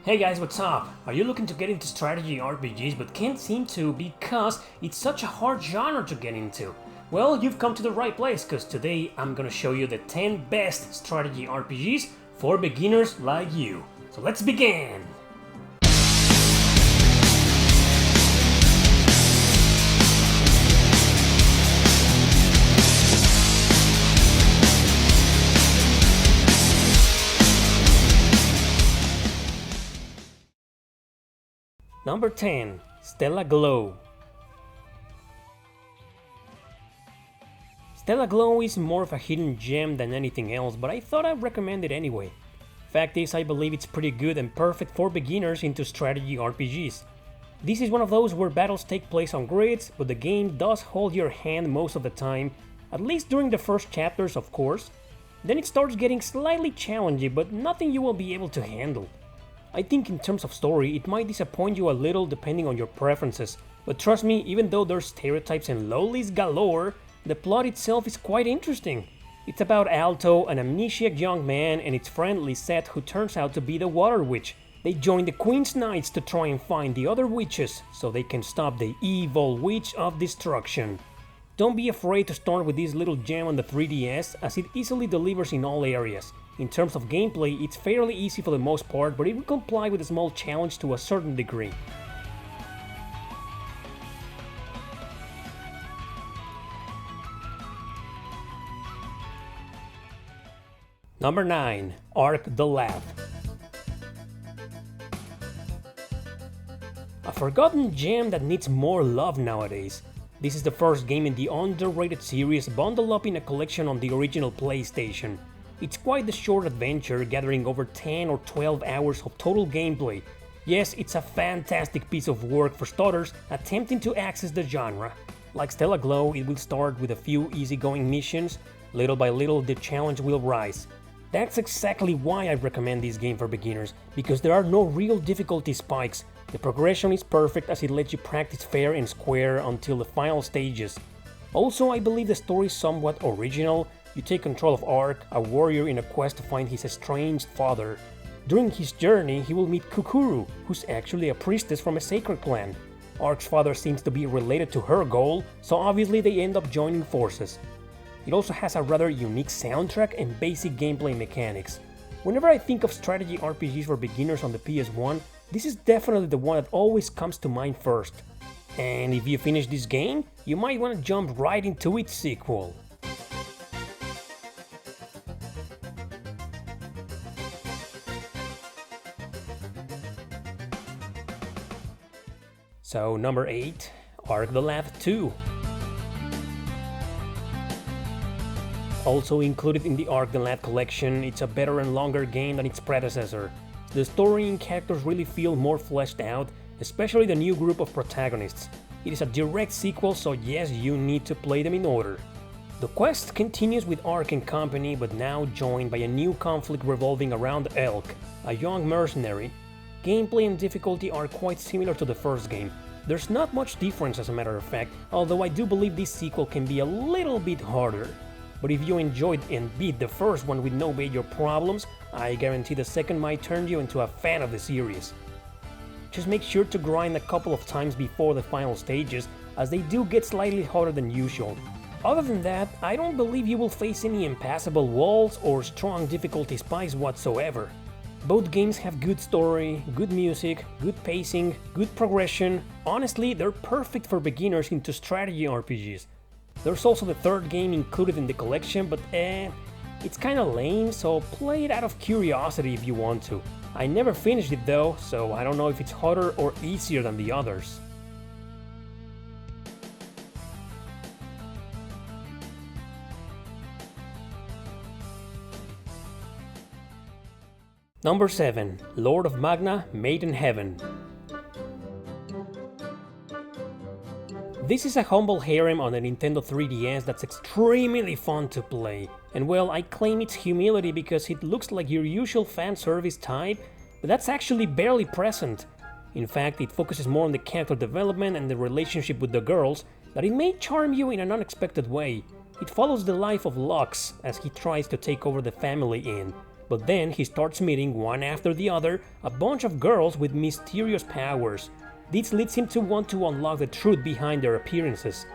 Hey guys, what's up? Are you looking to get into strategy RPGs but can't seem to because it's such a hard genre to get into? Well, you've come to the right place because today I'm gonna show you the 10 best strategy RPGs for beginners like you. So let's begin! Number 10. Stella Glow. Stella Glow is more of a hidden gem than anything else, but I thought I'd recommend it anyway. Fact is, I believe it's pretty good and perfect for beginners into strategy RPGs. This is one of those where battles take place on grids, but the game does hold your hand most of the time, at least during the first chapters of course. Then it starts getting slightly challenging, but nothing you will be able to handle. I think in terms of story, it might disappoint you a little depending on your preferences, but trust me, even though there's stereotypes and lowlies galore, the plot itself is quite interesting. It's about Alto, an amnesiac young man, and its friend Lisette, who turns out to be the Water Witch. They join the Queen's Knights to try and find the other witches, so they can stop the evil Witch of Destruction. Don't be afraid to start with this little gem on the 3DS, as it easily delivers in all areas. In terms of gameplay, it's fairly easy for the most part, but it will comply with a small challenge to a certain degree. Number 9. Ark the Lab. A forgotten gem that needs more love nowadays. This is the first game in the underrated series bundled up in a collection on the original PlayStation. It's quite the short adventure, gathering over 10 or 12 hours of total gameplay. Yes, it's a fantastic piece of work for starters attempting to access the genre. Like Stella Glow, it will start with a few easygoing missions. Little by little, the challenge will rise. That's exactly why I recommend this game for beginners, because there are no real difficulty spikes. The progression is perfect as it lets you practice fair and square until the final stages. Also, I believe the story is somewhat original. You take control of Ark, a warrior in a quest to find his estranged father. During his journey, he will meet Kukuru, who's actually a priestess from a sacred clan. Ark's father seems to be related to her goal, so obviously they end up joining forces. It also has a rather unique soundtrack and basic gameplay mechanics. Whenever I think of strategy RPGs for beginners on the PS1, this is definitely the one that always comes to mind first. And if you finish this game, you might want to jump right into its sequel. So number 8, Ark the Lab 2. Also included in the Ark the Lab collection, it's a better and longer game than its predecessor. The story and characters really feel more fleshed out, especially the new group of protagonists. It is a direct sequel, so yes, you need to play them in order. The quest continues with Ark and company, but now joined by a new conflict revolving around Elk, a young mercenary. Gameplay and difficulty are quite similar to the first game. There's not much difference as a matter of fact, although I do believe this sequel can be a little bit harder. But if you enjoyed and beat the first one with no major problems, I guarantee the second might turn you into a fan of the series. Just make sure to grind a couple of times before the final stages, as they do get slightly harder than usual. Other than that, I don't believe you will face any impassable walls or strong difficulty spikes whatsoever. Both games have good story, good music, good pacing, good progression. Honestly, they're perfect for beginners into strategy RPGs. There's also the third game included in the collection, but it's kinda lame, so play it out of curiosity if you want to. I never finished it though, so I don't know if it's harder or easier than the others. Number 7. Lord of Magna, Made in Heaven. This is a humble harem on the Nintendo 3DS that's extremely fun to play. And well, I claim it's humility because it looks like your usual fan service type, but that's actually barely present. In fact, it focuses more on the character development and the relationship with the girls, but it may charm you in an unexpected way. It follows the life of Lux as he tries to take over the family inn. but then he starts meeting, one after the other, a bunch of girls with mysterious powers. This leads him to want to unlock the truth behind their appearances.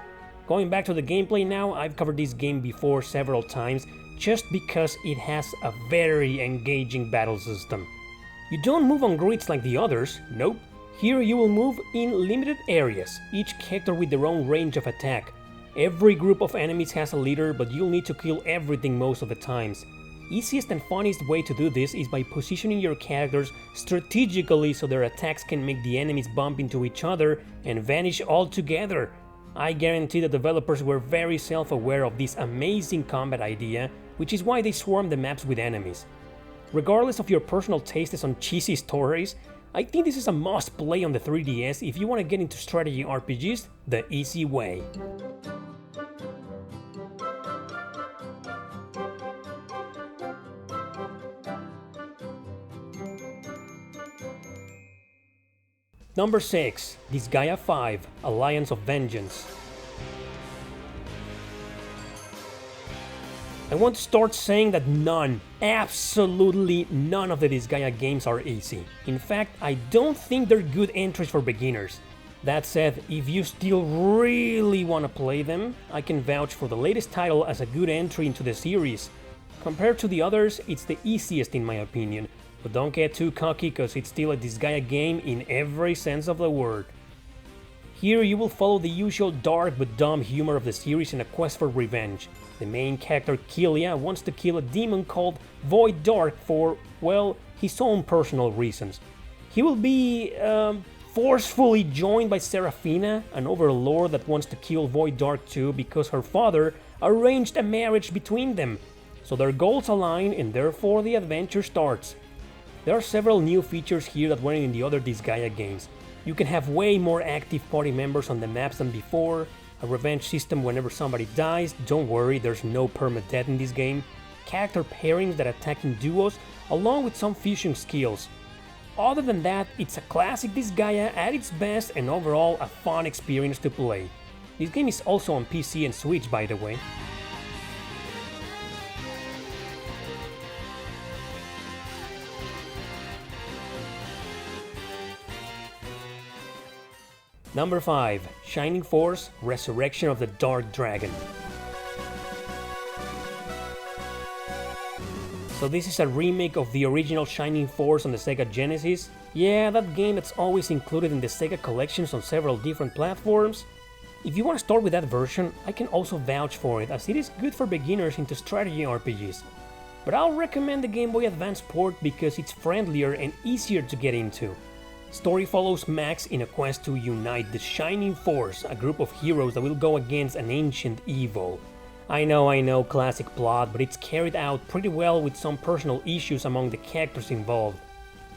Going back to the gameplay now, I've covered this game before several times, just because it has a very engaging battle system. You don't move on grids like the others, nope. Here you will move in limited areas, each character with their own range of attack. Every group of enemies has a leader, but you'll need to kill everything most of the times. Easiest and funniest way to do this is by positioning your characters strategically so their attacks can make the enemies bump into each other and vanish altogether. I guarantee the developers were very self-aware of this amazing combat idea, which is why they swarm the maps with enemies. Regardless of your personal tastes on cheesy stories, I think this is a must-play on the 3DS if you want to get into strategy RPGs the easy way. Number 6. Disgaea 5, Alliance of Vengeance. I want to start saying that absolutely none of the Disgaea games are easy. In fact, I don't think they're good entries for beginners. That said, if you still really want to play them, I can vouch for the latest title as a good entry into the series. Compared to the others, it's the easiest in my opinion, but don't get too cocky cause it's still a Disgaea game in every sense of the word. Here you will follow the usual dark but dumb humor of the series in a quest for revenge. The main character, Kilia, wants to kill a demon called Void Dark for, well, his own personal reasons. He will be forcefully joined by Seraphina, an overlord that wants to kill Void Dark too because her father arranged a marriage between them. So their goals align and therefore the adventure starts. There are several new features here that weren't in the other Disgaea games. You can have way more active party members on the maps than before, a revenge system whenever somebody dies, don't worry, there's no permadeath in this game, character pairings that attack in duos, along with some fusion skills. Other than that, it's a classic Disgaea at its best and overall a fun experience to play. This game is also on PC and Switch, by the way. Number 5. Shining Force Resurrection of the Dark Dragon. So this is a remake of the original Shining Force on the Sega Genesis. Yeah, that game that's always included in the Sega collections on several different platforms. If you want to start with that version, I can also vouch for it, as it is good for beginners into strategy RPGs. But I'll recommend the Game Boy Advance port because it's friendlier and easier to get into. Story follows Max in a quest to unite the Shining Force, a group of heroes that will go against an ancient evil. I know, classic plot, but it's carried out pretty well with some personal issues among the characters involved.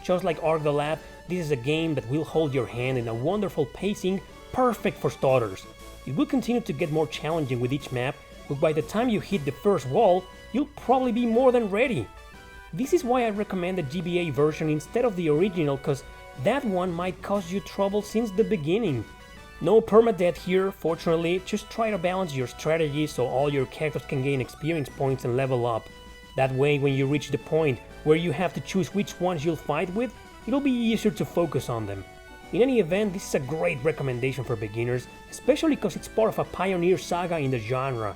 Just like Ark the Lab, this is a game that will hold your hand in a wonderful pacing, perfect for starters. It will continue to get more challenging with each map, but by the time you hit the first wall, you'll probably be more than ready. This is why I recommend the GBA version instead of the original, cause that one might cause you trouble since the beginning. No permadeath here, fortunately, just try to balance your strategy so all your characters can gain experience points and level up. That way, when you reach the point where you have to choose which ones you'll fight with, it'll be easier to focus on them. In any event, this is a great recommendation for beginners, especially because it's part of a pioneer saga in the genre.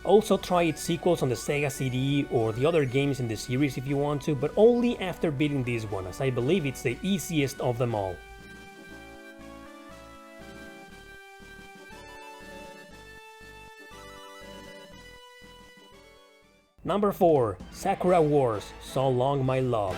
Also try its sequels on the Sega CD or the other games in the series if you want to, but only after beating this one, as I believe it's the easiest of them all. Number 4. Sakura Wars, So Long My Love.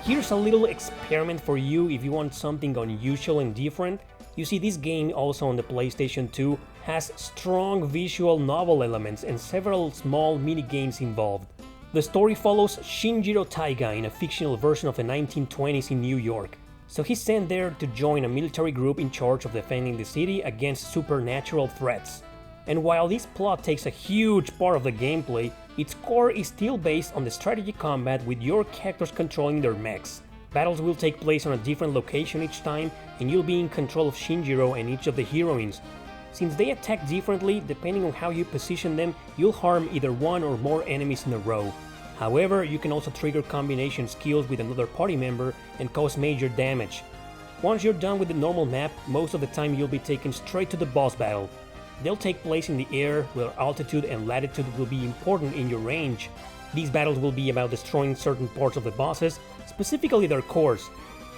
Here's a little experiment for you if you want something unusual and different. You see, this game, also on the PlayStation 2, has strong visual novel elements and several small mini-games involved. The story follows Shinjiro Taiga in a fictional version of the 1920s in New York. So he's sent there to join a military group in charge of defending the city against supernatural threats. And while this plot takes a huge part of the gameplay, its core is still based on the strategy combat with your characters controlling their mechs. Battles will take place on a different location each time, and you'll be in control of Shinjiro and each of the heroines. Since they attack differently, depending on how you position them, you'll harm either one or more enemies in a row. However, you can also trigger combination skills with another party member and cause major damage. Once you're done with the normal map, most of the time you'll be taken straight to the boss battle. They'll take place in the air, where altitude and latitude will be important in your range. These battles will be about destroying certain parts of the bosses, specifically their cores.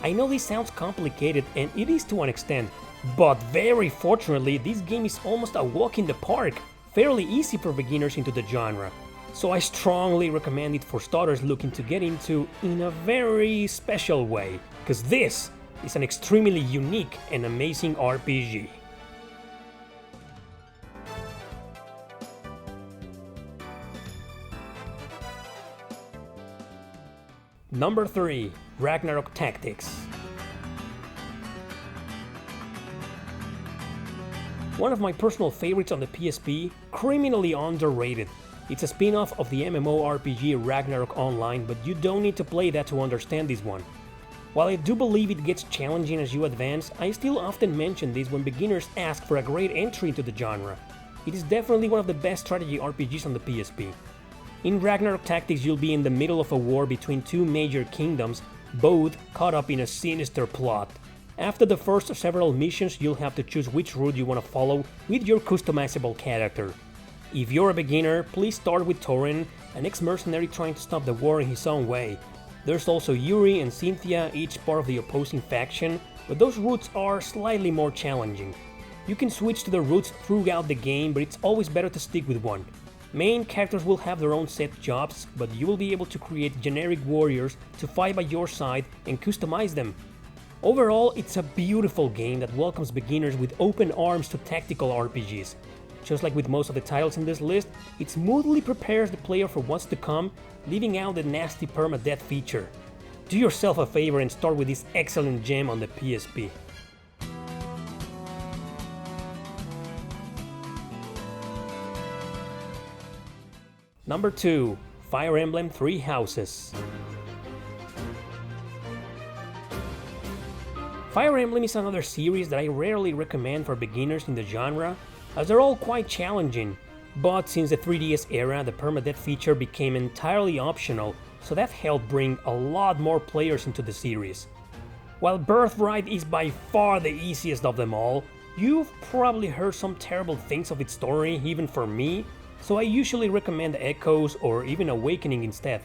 I know this sounds complicated, and it is to an extent, but very fortunately this game is almost a walk in the park, fairly easy for beginners into the genre. So I strongly recommend it for starters looking to get into in a very special way, cause this is an extremely unique and amazing RPG. Number 3. Ragnarok Tactics. One of my personal favorites on the PSP, criminally underrated. It's a spin-off of the MMORPG Ragnarok Online, but you don't need to play that to understand this one. While I do believe it gets challenging as you advance, I still often mention this when beginners ask for a great entry into the genre. It is definitely one of the best strategy RPGs on the PSP. In Ragnarok Tactics, you'll be in the middle of a war between two major kingdoms, both caught up in a sinister plot. After the first several missions, you'll have to choose which route you want to follow with your customizable character. If you're a beginner, please start with Thorin, an ex-mercenary trying to stop the war in his own way. There's also Yuri and Cynthia, each part of the opposing faction, but those routes are slightly more challenging. You can switch to the routes throughout the game, but it's always better to stick with one. Main characters will have their own set jobs, but you will be able to create generic warriors to fight by your side and customize them. Overall, it's a beautiful game that welcomes beginners with open arms to tactical RPGs. Just like with most of the titles in this list, it smoothly prepares the player for what's to come, leaving out the nasty permadeath feature. Do yourself a favor and start with this excellent gem on the PSP. Number 2. Fire Emblem Three Houses. Fire Emblem is another series that I rarely recommend for beginners in the genre, as they're all quite challenging, but since the 3DS era, the permadeath feature became entirely optional, so that helped bring a lot more players into the series. While Birthright is by far the easiest of them all, you've probably heard some terrible things of its story, even for me, so I usually recommend Echoes or even Awakening instead.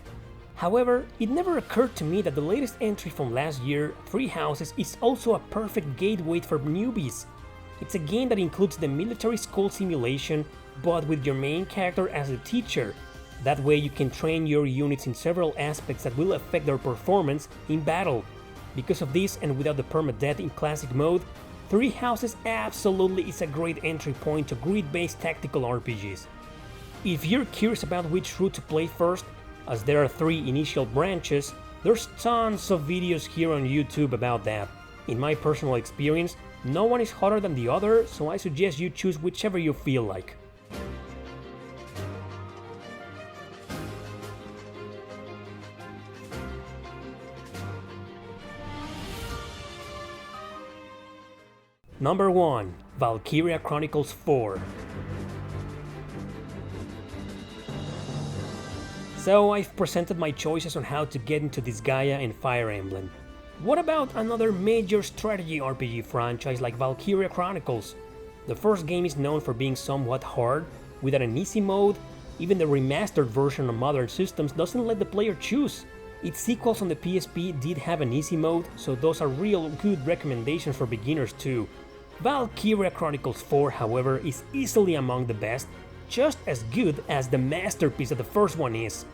However, it never occurred to me that the latest entry from last year, Three Houses, is also a perfect gateway for newbies. It's a game that includes the military school simulation, but with your main character as a teacher. That way you can train your units in several aspects that will affect their performance in battle. Because of this, and without the permadeath in classic mode, Three Houses absolutely is a great entry point to grid-based tactical RPGs. If you're curious about which route to play first, as there are 3 initial branches, there's tons of videos here on YouTube about that. In my personal experience, no one is hotter than the other, so I suggest you choose whichever you feel like. Number 1. Valkyrie Chronicles 4. So I've presented my choices on how to get into Disgaea and Fire Emblem. What about another major strategy RPG franchise like Valkyrie Chronicles? The first game is known for being somewhat hard, without an easy mode. Even the remastered version on modern systems doesn't let the player choose. Its sequels on the PSP did have an easy mode, so those are real good recommendations for beginners too. Valkyrie Chronicles 4, however, is easily among the best, just as good as the masterpiece that the first one is.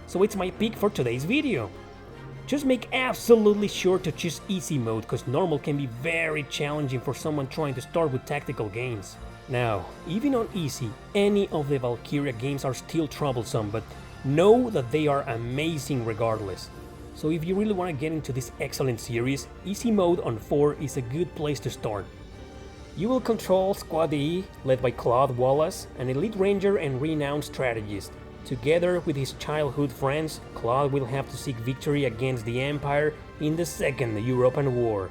So it's my pick for today's video. Just make absolutely sure to choose easy mode, cause normal can be very challenging for someone trying to start with tactical games. Now, even on easy, any of the Valkyria games are still troublesome, but know that they are amazing regardless. So if you really want to get into this excellent series, easy mode on 4 is a good place to start. You will control Squad E, led by Claude Wallace, an elite ranger and renowned strategist. Together with his childhood friends, Claude will have to seek victory against the Empire in the Second European War.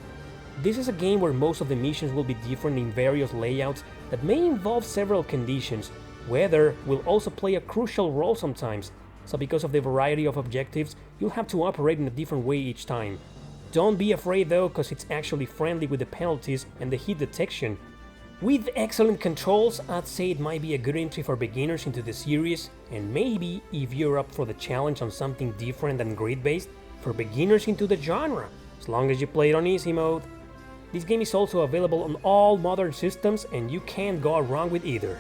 This is a game where most of the missions will be different in various layouts that may involve several conditions. Weather will also play a crucial role sometimes, so because of the variety of objectives, you'll have to operate in a different way each time. Don't be afraid though, cause it's actually friendly with the penalties and the hit detection. With excellent controls, I'd say it might be a good entry for beginners into the series, and maybe, if you're up for the challenge on something different than grid-based, for beginners into the genre, as long as you play it on easy mode. This game is also available on all modern systems, and you can't go wrong with either.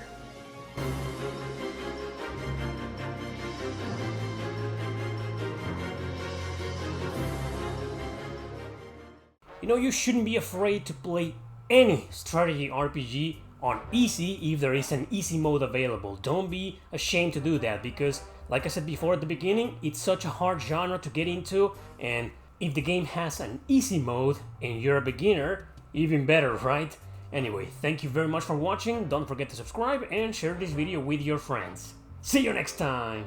You know, you shouldn't be afraid to play any strategy RPG on easy if there is an easy mode available. Don't be ashamed to do that, because like I said before at the beginning, it's such a hard genre to get into, and if the game has an easy mode and you're a beginner, even better, right? Anyway, thank you very much for watching, don't forget to subscribe and share this video with your friends. See you next time!